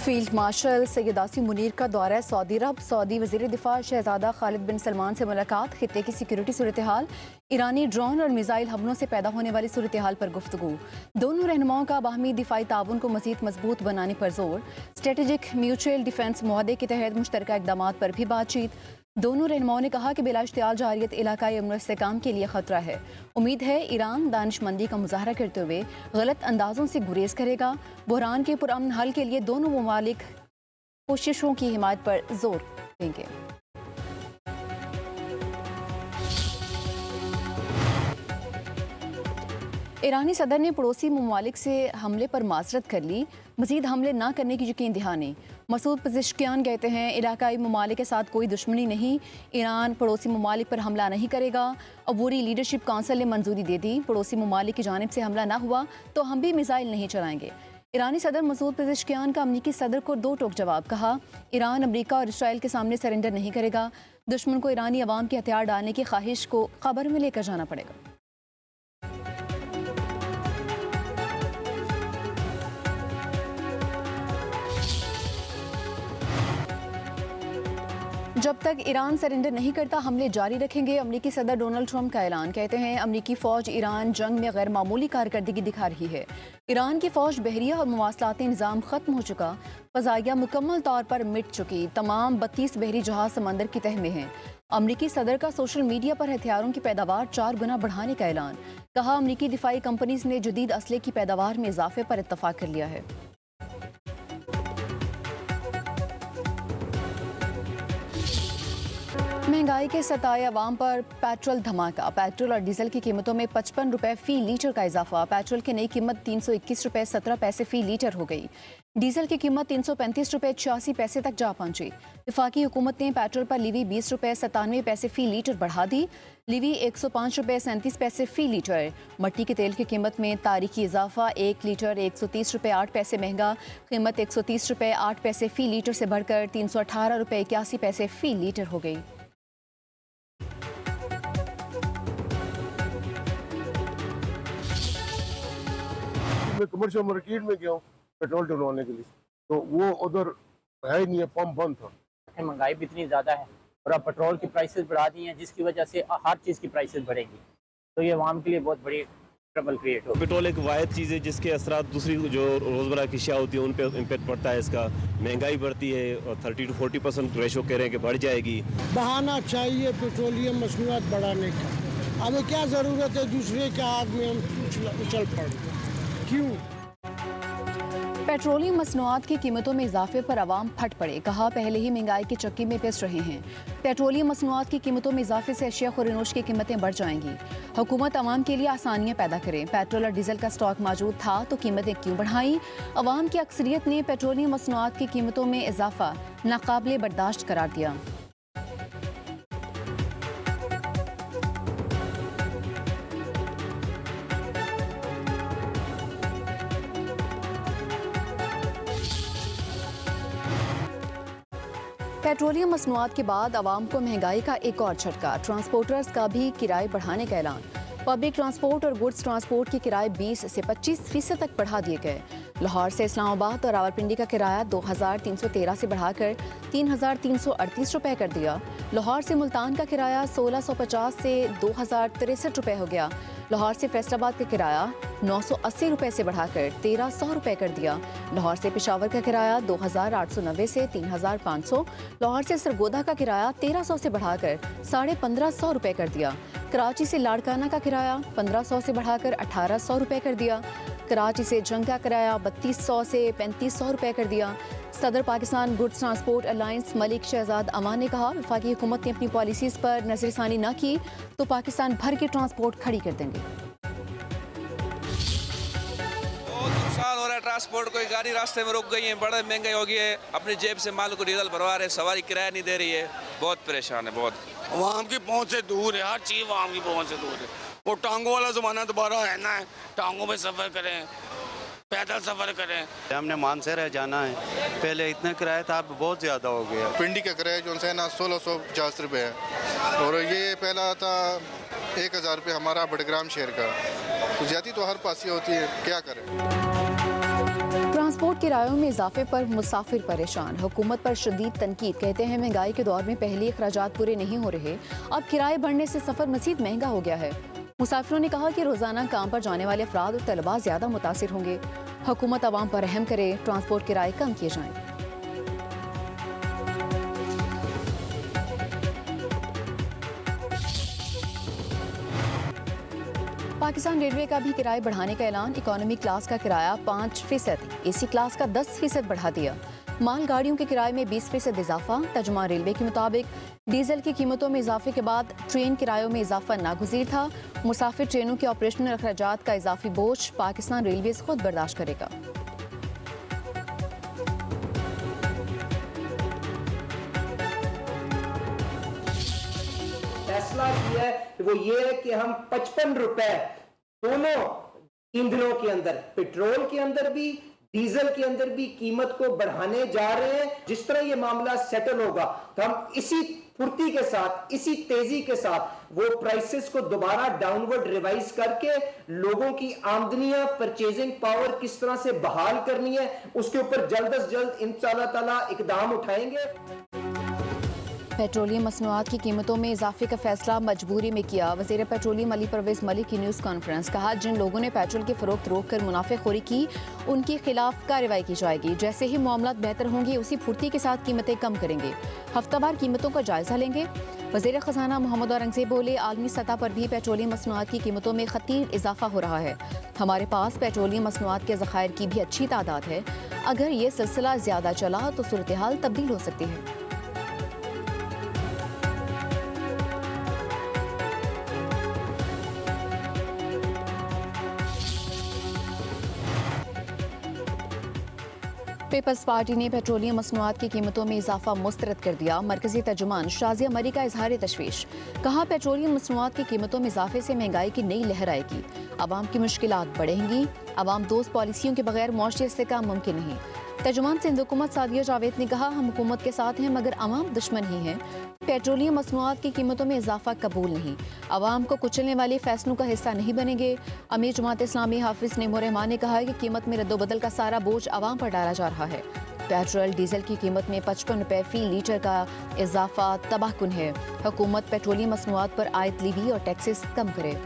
Field marshal Syed Asim Munir का दौरा Saudi अरब। Saudi वज़ीर दिफा शहजादा खालिद बिन सलमान से मुलाकात। खित्ते की सिक्योरिटी सूरत हाल, ईरानी ड्रोन और मिसाइल हमलों से पैदा होने वाली सूरत हाल पर गुफ्तगू। दोनों रहनुमाओं का बाहमी दिफाई ताउन को मज़ीद मजबूत बनाने पर जोर। स्ट्रेटेजिक म्यूचुअल डिफेंस मुआहदे के तहत मुश्तरका इक़दामात पर भी बातचीत। दोनों रहनुमाओं ने कहा कि बिला इश्तियाल जारियत इलाकाई अमन इस्तेहकाम के लिए खतरा है। उम्मीद है ईरान दानिशमंदी का मुजाहरा करते हुए गलत अंदाजों से गुरेज करेगा। बहरान के पुरअमन हल के लिए दोनों ममालिक कोशिशों की हिमायत पर जोर देंगे। ईरानी सदर ने पड़ोसी ममालिक से हमले पर माजरत कर ली। मजीद हमले न करने की यकीन दहानी। मसूद पज़िश्कियान कहते हैं इलाकाई ममालिक के साथ कोई दुश्मनी नहीं। ईरान पड़ोसी ममालिक पर हमला नहीं करेगा। अबूरी लीडरशिप काउंसिल ने मंजूरी दे दी। पड़ोसी ममालिक की जानिब से हमला न हुआ तो हम भी मिसाइल नहीं चलाएंगे। ईरानी सदर मसूद पज़िश्कियान का अमरीकी सदर को दो टोक जवाब। कहा ईरान अमरीका और इसराइल के सामने सरेंडर नहीं करेगा। दुश्मन को ईरानी अवाम के हथियार डालने की ख्वाहिश को खबर में लेकर जाना पड़ेगा। जब तक ईरान सरेंडर नहीं करता हमले जारी रखेंगे। अमरीकी सदर डोनाल्ड ट्रंप का ऐलान। कहते हैं अमरीकी फ़ौज ईरान जंग में गैर मामूली कारकर्दगी दिखा रही है। ईरान की फ़ौज बहरिया और मवासलाती निज़ाम ख़त्म हो चुका। फ़ज़ाइया मुकम्मल तौर पर मिट चुकी। तमाम 32 बहरी जहाज समंदर की तह में हैं। अमरीकी सदर का सोशल मीडिया पर हथियारों की पैदावार 4 गुना बढ़ाने का ऐलान। कहा अमरीकी दिफाई कंपनीज ने जदीद असले की पैदावार में इजाफे पर इत्तफाक कर लिया है। महंगाई के सताए अवाम पर पेट्रोल धमाका। पेट्रोल और डीजल की कीमतों में 55 रुपये फ़ी लीटर का इजाफा। पेट्रोल की नई कीमत 321 रुपये 17 पैसे फ़ी लीटर हो गई। डीजल की कीमत 335 रुपये 86 पैसे तक जा पहुंची। वफाकी हुकूमत ने पेट्रोल पर लीवी 20 रुपये 97 पैसे फ़ी लीटर बढ़ा दी। लीवी 105 रुपये 37 पैसे फ़ी लीटर। मट्टी के तेल की कीमत में तारीखी इजाफा। 1 लीटर 130 रुपये 8 पैसे महंगा। कीमत 130 रुपये 8 पैसे फ़ी लीटर से बढ़कर 318 रुपये 81 पैसे फ़ी लीटर हो गई। मैं कमर्शियल मार्केट में गया हूँ पेट्रोल डलवाने के लिए, तो वो उधर है ही नहीं है, पंप बंद था। महंगाई भी इतनी ज़्यादा है और अब पेट्रोल की प्राइसेस बढ़ा दी हैं, जिसकी वजह से हर चीज़ की प्राइसेस बढ़ेगी, तो ये आवाम के लिए बहुत बड़ी ट्रबल क्रिएट हो। पेट्रोल एक वाहिद चीज़ है जिसके असरात दूसरी जो रोज़मर्रा की अशिया होती है उन पर इम्पेक्ट पड़ता है। इसका महंगाई बढ़ती है और 30 to 40% रेशो कह रहे हैं कि बढ़ जाएगी। बहाना चाहिए पेट्रोलियम मसनूआत बढ़ाने का। हमें क्या ज़रूरत है दूसरे के आग में हम उछल पड़, क्यों? पेट्रोलियम मसनूआत की कीमतों में इजाफे पर अवाम फट पड़े। कहा पहले ही महंगाई की चक्की में पिस रहे हैं। पेट्रोलियम मसनूआत की कीमतों में इजाफे से अशिया खुरीनोश की कीमतें बढ़ जाएंगी। हुकूमत अवाम के लिए आसानियां पैदा करे। पेट्रोल और डीजल का स्टॉक मौजूद था तो कीमतें क्यों बढ़ाई? अवाम की अक्सरियत ने पेट्रोलियम मसनूआत की कीमतों में इजाफा नाकाबिले बर्दाश्त करार दिया। पेट्रोलियम मसनूआत के बाद अवाम को महंगाई का एक और झटका। ट्रांसपोर्टर्स का भी किराए बढ़ाने का ऐलान। पब्लिक ट्रांसपोर्ट और गुड्स ट्रांसपोर्ट के किराए 20 से 25% तक बढ़ा दिए गए। लाहौर से इस्लामाबाद और रावलपिंडी का किराया 2313 से बढ़ाकर 3338 रुपये कर दिया। लाहौर से मुल्तान का किराया 1650 से 2063 रुपये हो गया। लाहौर से फैसलाबाद का किराया 980 रुपये से बढ़ाकर 1300 रुपये कर दिया। लाहौर से पेशावर का किराया 2890 से 3500। लाहौर से सरगोदा का किराया 1300 से बढ़ाकर 1550 रुपये कर दिया। कराची से लाड़काना का किराया 1500 से बढ़ाकर 1800 रुपये कर दिया। कराची से जंग का किराया 3200 से 3500 रुपये कर दिया। सदर Pakistan goods transport alliance Malik Shahzad Aman ने कहा वफाकी हुकूमत ने अपनी पॉलिसीज़ पर नजरसानी न की तो पाकिस्तान भर की ट्रांसपोर्ट खड़ी कर देंगे। बहुत नुकसान हो रहा है ट्रांसपोर्ट को। गाड़ी रास्ते में रुक गई है, बड़ा महंगाई हो गई है। अपनी जेब से माल को डीजल भरवा रहे, सवारी किराया नहीं दे रही है। बहुत परेशान है। बहुत आवाम की पहुँच से दूर है, हर चीज़ आवाम की पहुँच से दूर है। वो टांगों वाला ज़माना दोबारा है ना, टांगों में सफ़र करें, पैदल सफ़र करें। हमने मानसर जाना है, पहले इतना किराया था, अब बहुत ज़्यादा हो गया। पिंडी का किराया जो है ना 1650 रुपये है और ये पहला था 1000 रुपये हमारा बड़ग्राम शहर का। तो ज़्यादा तो हर पास ही होती है, क्या करें। ट्रांसपोर्ट किरायों में इजाफे पर मुसाफिर परेशान। हुकूमत पर शदीद तनकीद। कहते हैं महंगाई के दौर में पहले अखराजात पूरे नहीं हो रहे, अब किराए बढ़ने से सफ़र मज़ीद महंगा हो गया है। मुसाफिरों ने कहा कि रोज़ाना काम पर जाने वाले अफराद और तलबा ज़्यादा मुतासिर होंगे। हुकूमत आवाम पर रहम करे, ट्रांसपोर्ट किराए कम किए जाएँ। पाकिस्तान रेलवे का भी किराए बढ़ाने का ऐलान। इकोनॉमी क्लास का किराया 5%, एसी क्लास का 10% बढ़ा दिया। माल गाड़ियों के किराए में 20% इजाफा। तर्जुमान रेलवे के मुताबिक डीजल की कीमतों में इजाफे के बाद ट्रेन किरायों में इजाफा नागुज़ीर था। मुसाफिर ट्रेनों के ऑपरेशनल अखराजात का इजाफी बोझ पाकिस्तान रेलवे खुद बर्दाश्त करेगा। फैसला किया है वो ये है कि हम 55 रुपए दोनों ईंधनों के अंदर, पेट्रोल के अंदर भी डीजल के अंदर भी कीमत को बढ़ाने जा रहे हैं। जिस तरह ये मामला सेटल होगा तो हम इसी फुर्ती के साथ, इसी तेजी के साथ वो प्राइसेस को दोबारा डाउनवर्ड रिवाइज करके लोगों की आमदनियां, परचेजिंग पावर किस तरह से बहाल करनी है, उसके ऊपर जल्द अज जल्द इंशाअल्लाह ताला इकदाम उठाएंगे। पेट्रोलियम मसनूआत की कीमतों में इजाफे का फैसला मजबूरी में किया। वज़ीर पेट्रोलियम अली परवेज मलिक की न्यूज़ कॉन्फ्रेंस। कहा, जिन लोगों ने पेट्रोल की फरोख्त रोककर मुनाफेखोरी की उनके खिलाफ कार्रवाई की जाएगी। जैसे ही मामलात बेहतर होंगे उसी फुर्ती के साथ कीमतें कम करेंगे। हफ्तावार कीमतों का जायजा लेंगे। वज़ीर ख़जाना मोहम्मद औरंगज़ेब बोले, आलमी सतह पर भी पेट्रोलियम मसनूआत की कीमतों में खतीर इजाफा हो रहा है। हमारे पास पेट्रोलियम मसनूआत के ज़खायर की भी अच्छी तादाद है। अगर ये सिलसिला ज़्यादा चला तो सूरत हाल तब्दील हो सकती है। पीपल्स पार्टी ने पेट्रोलियम मसनूआत की कीमतों में इजाफा मुस्तरद कर दिया। मरकजी तर्जुमान शाजिया मरी का इजहार तशवीश। कहा, पेट्रोलियम मसनूआत की कीमतों में इजाफे से महंगाई की नई लहर आएगी, आवाम की मुश्किलात बढ़ेंगी। आवाम दोस्त पॉलिसियों के बगैर मुआशी इस्तेहकाम मुमकिन नहीं। तर्जुमान सिंध हुकूमत सादिया जावेद ने कहा, हम हुकूमत के साथ हैं मगर आवाम दुश्मन ही हैं। पेट्रोलियम मसनूआत की कीमतों में इजाफा कबूल नहीं। आवाम को कुचलने वाले फैसलों का हिस्सा नहीं बनेंगे। अमीर जमात इस्लामी हाफिज नेमो रहमान ने कहा है कि कीमत में रद्दोबदल का सारा बोझ आवाम पर डाला जा रहा है। पेट्रोल डीजल की कीमत में 55 रुपये फी लीटर का इजाफा तबाहकुन है। हुकूमत पेट्रोलियम मसनूआत पर आयत लीवी और टैक्सेस कम करे।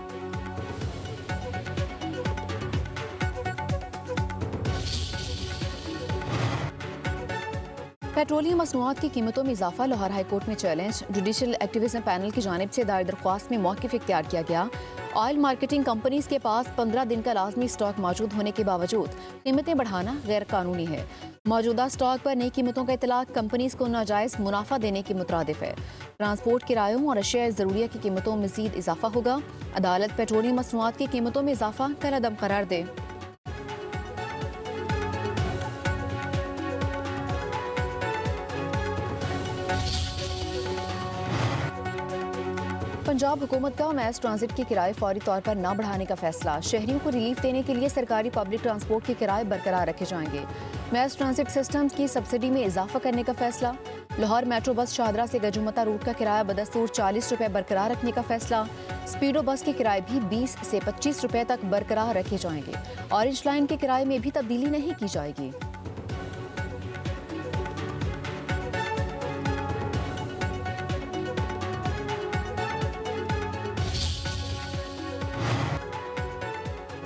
पेट्रोलियम मसनूआत की कीमतों में इजाफा। लाहौर हाईकोर्ट में चैलेंज। जुडिशल एक्टिविज्म पैनल की जानिब से दायर दरख्वास्त में मौक़िफ़ इख्तियार किया गया। ऑयल मार्केटिंग कंपनीज के पास 15 दिन का लाजमी स्टॉक मौजूद होने के बावजूद कीमतें बढ़ाना गैर कानूनी है। मौजूदा स्टॉक पर नई कीमतों का इतलाक कंपनीज को नाजायज़ मुनाफा देने के मुतरादिफ है। ट्रांसपोर्ट किरायों और अशिया ज़रूरिया की कीमतों में मज़ीद इजाफा होगा। अदालत पेट्रोलियम मसनूआत की कीमतों में इजाफा कलअदम करार दे। पंजाब हुकूमत का मैस ट्रांजिट के किराए फौरी तौर पर न बढ़ाने का फैसला। शहरियों को रिलीफ देने के लिए सरकारी पब्लिक ट्रांसपोर्ट के किराए बरकरार रखे जाएंगे। मैस ट्रांजिट सिस्टम की सब्सिडी में इजाफा करने का फैसला। लाहौर मेट्रो बस शाहदरा से गजुमता रूट का किराया बदस्तूर 40 रुपये बरकरार रखने का फैसला। स्पीडो बस के किराए भी 20 से 25 रुपये तक बरकरार रखे जाएंगे। ऑरेंज लाइन के किराए में भी तब्दीली नहीं की जाएगी।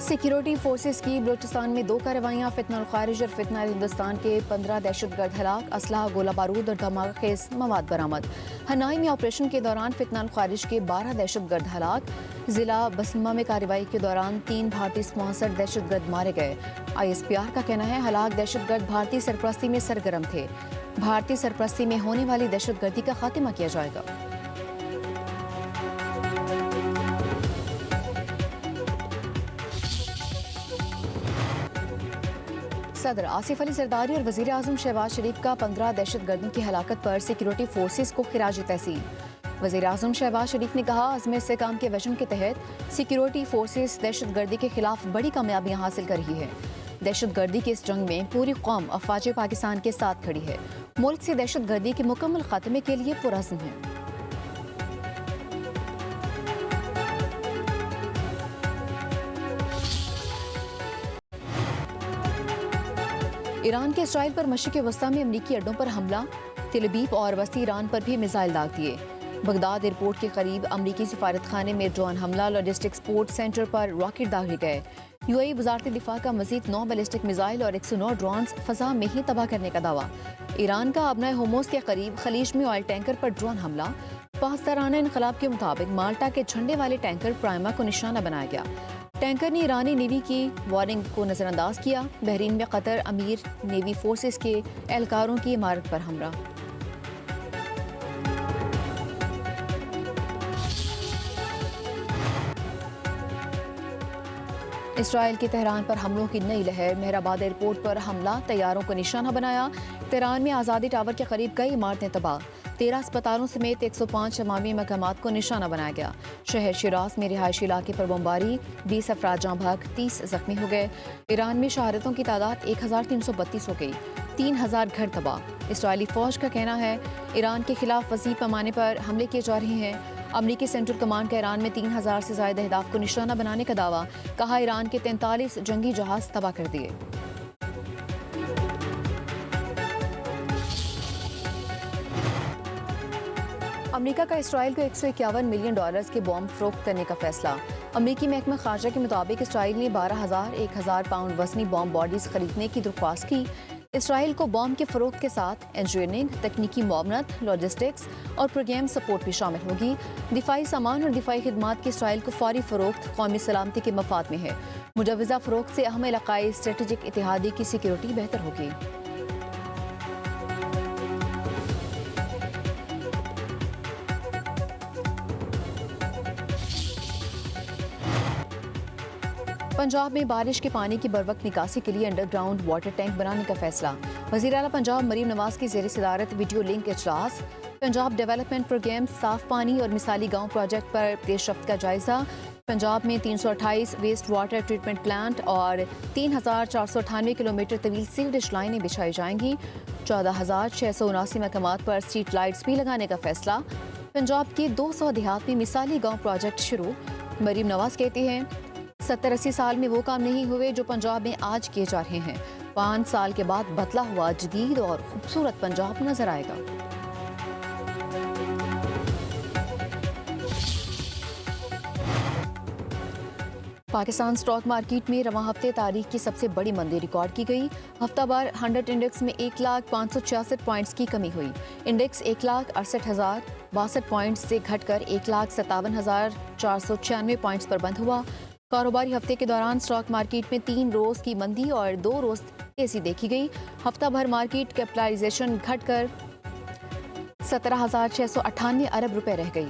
सिक्योरिटी फोर्सेस की बलूचिस्तान में 2 कार्रवाइयाँ। फितना खारिज और फितना हिंदुस्तान के 15 दहशतगर्द हलाक। असलहा, गोला बारूद और धमाका खेज मवाद बरामद। हनाई में ऑपरेशन के दौरान फितना खारिज के 12 दहशतगर्द हलाक। जिला बसीमा में कार्रवाई के दौरान 3 भारतीय स्पॉन्सर्ड दहशतगर्द मारे गए। ISPR का कहना है हलाक दहशतगर्द भारतीय सरपरस्ती में सरगर्म थे। भारतीय सरपरस्ती में होने वाली दहशतगर्दी का खात्मा किया जाएगा। सदर आसिफ अली जरदारी और वज़ीर आज़म शहबाज शरीफ का 15 दहशतगर्दों की हलाकत पर सिक्योरिटी फोर्सेस को खिराज तहसीन। वज़ीर आज़म शहबाज शरीफ ने कहा, अज़्म इस्तेहकाम के विजन के तहत सिक्योरिटी फोर्सेस दहशतगर्दी के खिलाफ बड़ी कामयाबियाँ हासिल कर रही है। दहशतगर्दी की इस जंग में पूरी कौम अफवाज पाकिस्तान के साथ खड़ी है। मुल्क से दहशतगर्दी के मुकम्मल खात्मे के लिए पुरअज़्म है। ईरान के इसराइल पर मशरिक़ वस्ता में अमरीकी अड्डों पर हमला, तेलबीब और वस्ती ईरान पर भी मिसाइल दाग दिए। बगदाद एयरपोर्ट के करीब अमरीकी सिफारत खाने में ड्रोन हमला, लॉजिस्टिक सपोर्ट सेंटर पर रॉकेट दागे गए। यूएई वजारत दिफा का मजीद 9 बैलिस्टिक मिसाइल और 109 ड्रोन्स फजा में ही तबाह करने का दावा। ईरान का अबना होमोस के करीब खलीज में ऑयल टैंकर पर ड्रोन हमला। पाकिस्तान इनकलाब के मुताबिक माल्टा के झंडे वाले टैंकर प्राइमा को निशाना बनाया गया। टैंकर ने ईरानी नेवी की वार्निंग को नजरअंदाज किया। बहरीन में कतर अमीर नेवी फोर्सेस के एहलकारों की इमारत पर हमला। इसराइल के तेहरान पर हमलों की नई लहर। मेहराबाद एयरपोर्ट पर हमला, तैयारों को निशाना बनाया। तेहरान में आज़ादी टावर के करीब कई इमारतें तबाह। 13 अस्पतालों समेत 105 अमामी मकामात को निशाना बनाया गया। शहर शिराज में रिहायशी इलाके पर बमबारी, 20 अफराद जाँ भाग, 30 जख्मी हो गए। ईरान में शहादतों की तादाद 1332 हो गई, 3000 घर तबाह। इसराइली फौज का कहना है ईरान के खिलाफ वसी पैमाने पर हमले किए जा रहे हैं। अमरीकी सेंट्रल कमांड का ईरान में 3000 से ज्यादा अहदाफ को निशाना बनाने का दावा। कहा ईरान के 43 जंगी जहाज तबाह कर दिए। अमेरिका का इसराइल को $151 मिलियन के बॉम्ब फरोख्त करने का फैसला। अमेरिकी महकमा खारजा के मुताबिक इसराइल ने 12,000 पाउंड वजनी बॉम्ब बॉडीज खरीदने की दरख्वास्त की। इसराइल को बॉम्ब के फरोख्त के साथ इंजीनियरिंग, तकनीकी मुआवनत, लॉजिस्टिक्स और प्रोग्राम सपोर्ट भी शामिल होगी। दिफाई सामान और दिफाई खिदमात की इसराइल को फौरी फरोख्त कौमी सलामती के मफाद में है। मुजवजा फरोख्त से अहम इलाकाई स्ट्रेटेजिक इतिहादी की सिक्योरिटी बेहतर होगी। पंजाब में बारिश के पानी की बरवक्त निकासी के लिए अंडरग्राउंड वाटर टैंक बनाने का फैसला। वज़ीर आला पंजाब मरीम नवाज की ज़ेर सदारत वीडियो लिंक इजलास। पंजाब डेवलपमेंट प्रोग्राम, साफ पानी और मिसाली गांव प्रोजेक्ट पर पेशरफ्त का जायजा। पंजाब में 328 वेस्ट वाटर ट्रीटमेंट प्लांट और 3498 किलोमीटर तवील सीवरेज लाइनें बिछाई जाएंगी। 14,679 मकामात पर स्ट्रीट लाइट्स भी लगाने का फैसला। पंजाब के 200 देहात में मिसाली गांव प्रोजेक्ट शुरू। मरीम नवाज कहती हैं 70-80 साल में वो काम नहीं हुए जो पंजाब में आज किए जा रहे हैं। 5 साल के बाद बदला हुआ जदीद और खूबसूरत पंजाब नजर आएगा। पाकिस्तान स्टॉक मार्केट में रवां हफ्ते तारीख की सबसे बड़ी मंदी रिकॉर्ड की गई। हफ्ता भर 100 इंडेक्स में 1,566 पॉइंट्स की कमी हुई। इंडेक्स 1,68,062 पॉइंट्स से घटकर 1,57,496 पॉइंट्स पर बंद हुआ। कारोबारी हफ्ते के दौरान स्टॉक मार्केट में 3 रोज की मंदी और 2 रोज तेजी देखी गई। हफ्ता भर मार्केट कैपिटलाइजेशन घटकर 17,698 अरब रुपए रह गई।